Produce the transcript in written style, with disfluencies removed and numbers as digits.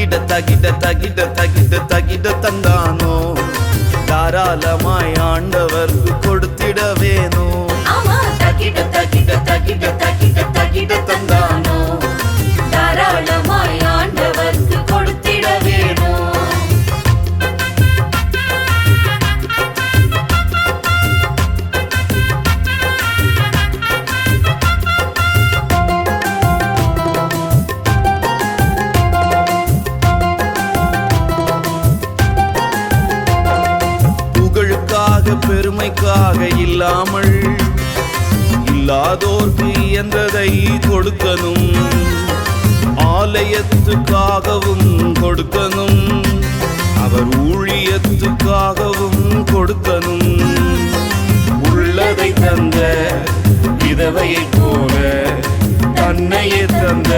தகிட தகிட தகிட தகிட தகிட தந்தானோ தாராளமாய் ஆண்டவர்க்கு கொடுத்திட வேணும். தகிட தகிட தகிட தகிட தகிட தந்தானோ தாராளமாய் ஆண்டவர்க்கு கொடுத்திட வேணும். பெருமைக்காக இல்லாமல் இல்லாதோர்க்கு இயன்றதை கொடுக்கணும். ஆலயத்துக்காகவும் கொடுக்கணும், அவர் ஊழியத்துக்காகவும் கொடுக்கணும். உள்ளதை தந்த விதவையைப் போல தன்னையே தந்த